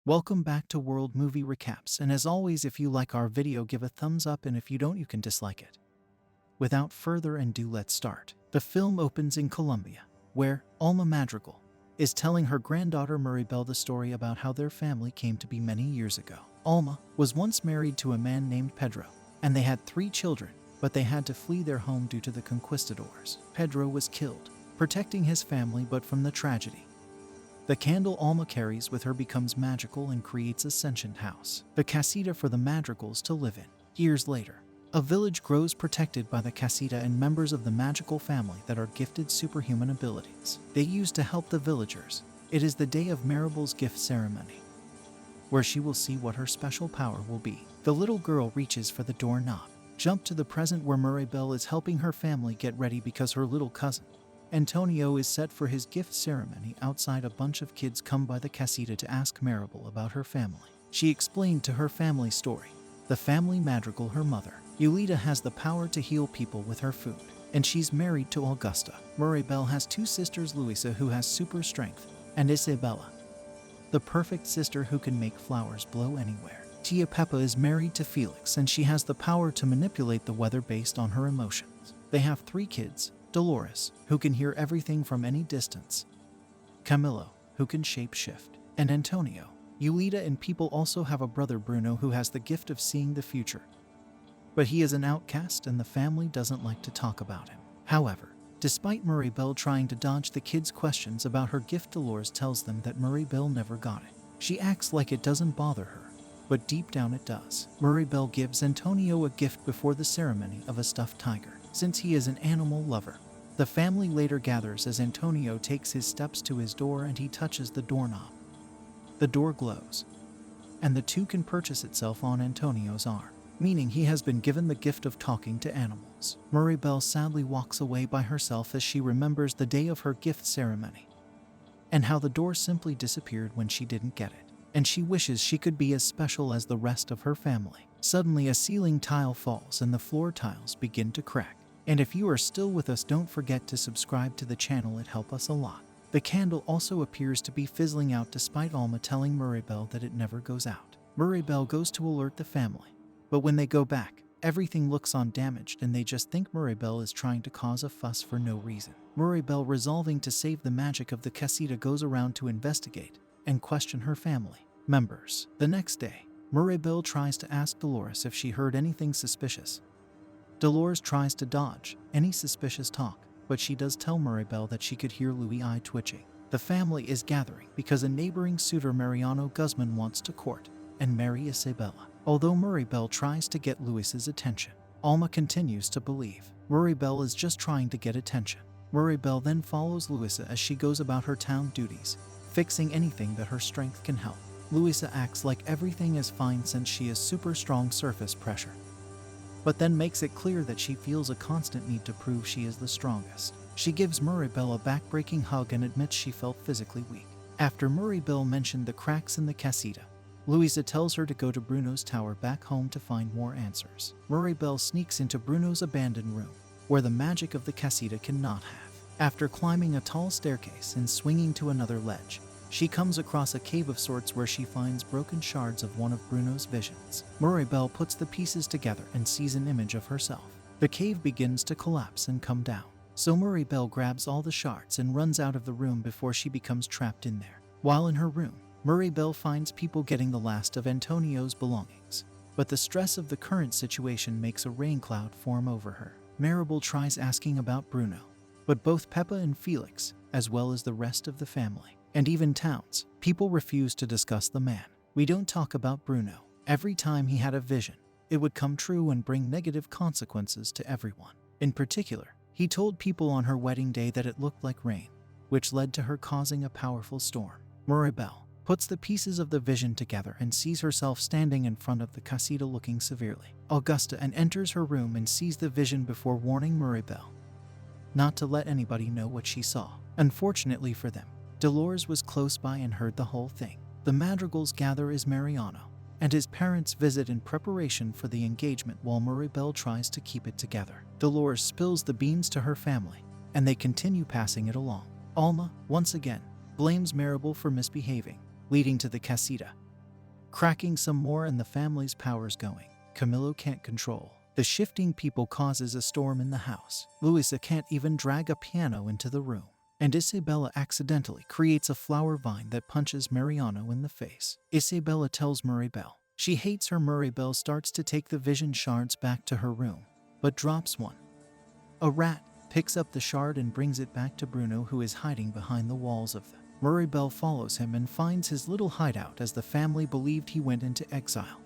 Welcome back to World Movie Recaps, and as always, if you like our video, give a thumbs up, and if you don't, you can dislike it. Without further ado, let's start. The film opens in Colombia, where Alma Madrigal is telling her granddaughter Mirabel the story about how their family came to be many years ago. Alma was once married to a man named Pedro, and they had 3 children, but they had to flee their home due to the conquistadors. Pedro was killed, protecting his family, but from the tragedy, the candle Alma carries with her becomes magical and creates a sentient house, the casita for the Madrigals to live in. Years later, a village grows protected by the casita and members of the magical family that are gifted superhuman abilities. They use to help the villagers. It is the day of Mirabel's gift ceremony, where she will see what her special power will be. The little girl reaches for the doorknob. Jump to the present where Mirabel is helping her family get ready because her little cousin, Antonio, is set for his gift ceremony. Outside, a bunch of kids come by the casita to ask Mirabel about her family. She explained to her family story. The family Madrigal, her mother, Yvett, has the power to heal people with her food, and she's married to Augusta. Mirabel has 2 sisters, Luisa, who has super strength, and Isabella, the perfect sister who can make flowers blow anywhere. Tia Pepa is married to Felix, and she has the power to manipulate the weather based on her emotions. They have 3 kids: Dolores, who can hear everything from any distance, Camilo, who can shape-shift, and Antonio. Yvett and people also have a brother, Bruno, who has the gift of seeing the future, but he is an outcast and the family doesn't like to talk about him. However, despite Mirabel trying to dodge the kids' questions about her gift, Dolores tells them that Mirabel never got it. She acts like it doesn't bother her, but deep down it does. Mirabel gives Antonio a gift before the ceremony of a stuffed tiger, since he is an animal lover. The family later gathers as Antonio takes his steps to his door and he touches the doorknob. The door glows, and the 2 can purchase itself on Antonio's arm, meaning he has been given the gift of talking to animals. Mirabel sadly walks away by herself as she remembers the day of her gift ceremony, and how the door simply disappeared when she didn't get it, and she wishes she could be as special as the rest of her family. Suddenly, a ceiling tile falls and the floor tiles begin to crack. And if you are still with us, don't forget to subscribe to the channel, it helps us a lot. The candle also appears to be fizzling out despite Alma telling Mirabel that it never goes out. Mirabel goes to alert the family, but when they go back, everything looks undamaged and they just think Mirabel is trying to cause a fuss for no reason. Mirabel, resolving to save the magic of the casita, goes around to investigate and question her family members. The next day, Mirabel tries to ask Dolores if she heard anything suspicious. Dolores tries to dodge any suspicious talk, but she does tell Mirabel that she could hear Louis' eye twitching. The family is gathering because a neighboring suitor, Mariano Guzman, wants to court and marry Isabella. Although Mirabel tries to get Luis's attention, Alma continues to believe Mirabel is just trying to get attention. Mirabel then follows Luisa as she goes about her town duties, fixing anything that her strength can help. Luisa acts like everything is fine since she is super strong surface pressure, but then makes it clear that she feels a constant need to prove she is the strongest. She gives Mirabel a back-breaking hug and admits she felt physically weak. After Mirabel mentioned the cracks in the casita, Luisa tells her to go to Bruno's tower back home to find more answers. Mirabel sneaks into Bruno's abandoned room, where the magic of the casita cannot have. After climbing a tall staircase and swinging to another ledge, she comes across a cave of sorts where she finds broken shards of one of Bruno's visions. Mirabel puts the pieces together and sees an image of herself. The cave begins to collapse and come down, so Mirabel grabs all the shards and runs out of the room before she becomes trapped in there. While in her room, Mirabel finds people getting the last of Antonio's belongings, but the stress of the current situation makes a rain cloud form over her. Mirabel tries asking about Bruno, but both Pepa and Felix, as well as the rest of the family, and even towns, people refuse to discuss the man. We don't talk about Bruno. Every time he had a vision, it would come true and bring negative consequences to everyone. In particular, he told people on her wedding day that it looked like rain, which led to her causing a powerful storm. Mirabel puts the pieces of the vision together and sees herself standing in front of the casita looking severely. Augusta enters her room and sees the vision before warning Mirabel not to let anybody know what she saw. Unfortunately for them, Dolores was close by and heard the whole thing. The Madrigals gather as Mariano and his parents visit in preparation for the engagement while Mirabel tries to keep it together. Dolores spills the beans to her family, and they continue passing it along. Alma, once again, blames Mirabel for misbehaving, leading to the casita cracking some more and the family's powers going. Camilo can't control. The shifting people causes a storm in the house. Luisa can't even drag a piano into the room. And Isabella accidentally creates a flower vine that punches Mariano in the face. Isabella tells Mirabel she hates her. Mirabel starts to take the vision shards back to her room, but drops one. A rat picks up the shard and brings it back to Bruno, who is hiding behind the walls of the. Mirabel follows him and finds his little hideout, as the family believed he went into exile.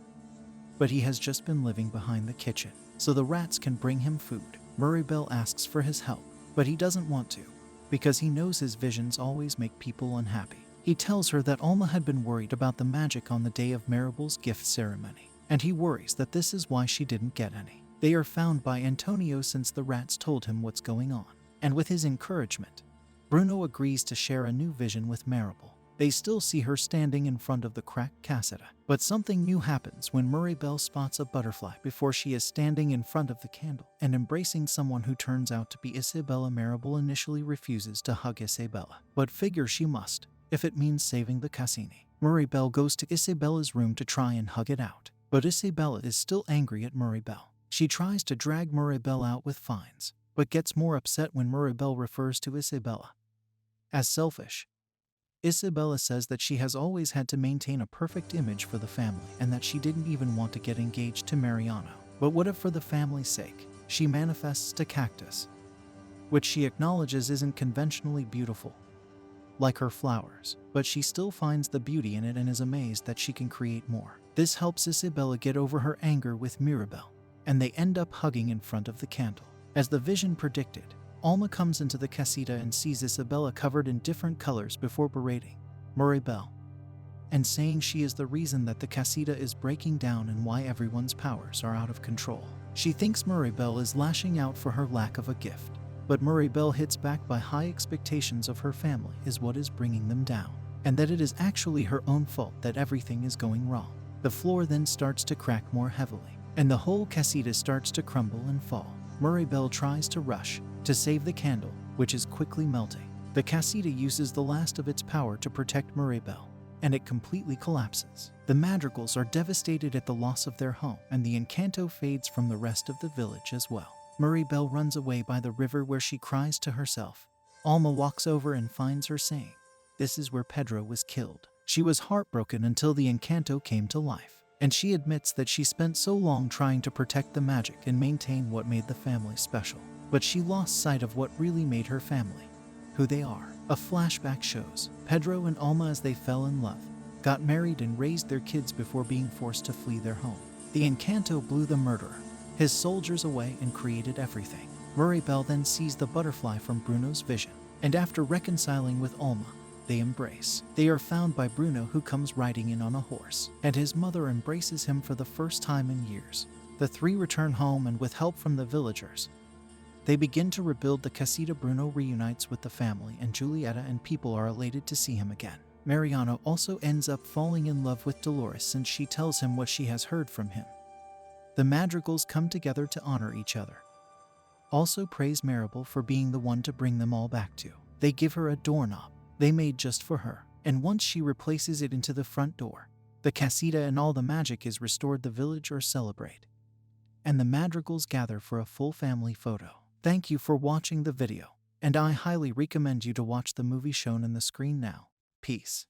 But he has just been living behind the kitchen, so the rats can bring him food. Mirabel asks for his help, but he doesn't want to, because he knows his visions always make people unhappy. He tells her that Alma had been worried about the magic on the day of Mirabel's gift ceremony, and he worries that this is why she didn't get any. They are found by Antonio since the rats told him what's going on, and with his encouragement, Bruno agrees to share a new vision with Mirabel. They still see her standing in front of the cracked caseta, but something new happens when Mirabel spots a butterfly before she is standing in front of the candle and embracing someone who turns out to be Isabella. Mirabel initially refuses to hug Isabella, but figures she must, if it means saving the Cassini. Mirabel goes to Isabella's room to try and hug it out, but Isabella is still angry at Mirabel. She tries to drag Mirabel out with fines, but gets more upset when Mirabel refers to Isabella as selfish. Isabella says that she has always had to maintain a perfect image for the family and that she didn't even want to get engaged to Mariano. But what if, for the family's sake, she manifests a cactus, which she acknowledges isn't conventionally beautiful, like her flowers, but she still finds the beauty in it and is amazed that she can create more. This helps Isabella get over her anger with Mirabel, and they end up hugging in front of the candle. As the vision predicted, Alma comes into the casita and sees Isabella covered in different colors before berating Mirabel and saying she is the reason that the casita is breaking down and why everyone's powers are out of control. She thinks Mirabel is lashing out for her lack of a gift, but Mirabel hits back by high expectations of her family is what is bringing them down, and that it is actually her own fault that everything is going wrong. The floor then starts to crack more heavily, and the whole casita starts to crumble and fall. Mirabel tries to rush to save the candle, which is quickly melting. The casita uses the last of its power to protect Mirabel, and it completely collapses. The Madrigals are devastated at the loss of their home, and the Encanto fades from the rest of the village as well. Mirabel runs away by the river where she cries to herself. Alma walks over and finds her saying, "This is where Pedro was killed." She was heartbroken until the Encanto came to life, and she admits that she spent so long trying to protect the magic and maintain what made the family special. But she lost sight of what really made her family who they are. A flashback shows Pedro and Alma as they fell in love, got married and raised their kids before being forced to flee their home. The Encanto blew the murderer, his soldiers away, and created everything. Mirabel then sees the butterfly from Bruno's vision, and after reconciling with Alma, they embrace. They are found by Bruno, who comes riding in on a horse, and his mother embraces him for the first time in years. The three return home, and with help from the villagers, they begin to rebuild the casita. Bruno reunites with the family, and Julieta and people are elated to see him again. Mariano also ends up falling in love with Dolores since she tells him what she has heard from him. The Madrigals come together to honor each other. Also praise Mirabel for being the one to bring them all back to. They give her a doorknob they made just for her, and once she replaces it into the front door, the casita and all the magic is restored. The villagers celebrate, and the Madrigals gather for a full family photo. Thank you for watching the video, and I highly recommend you to watch the movie shown on the screen now. Peace.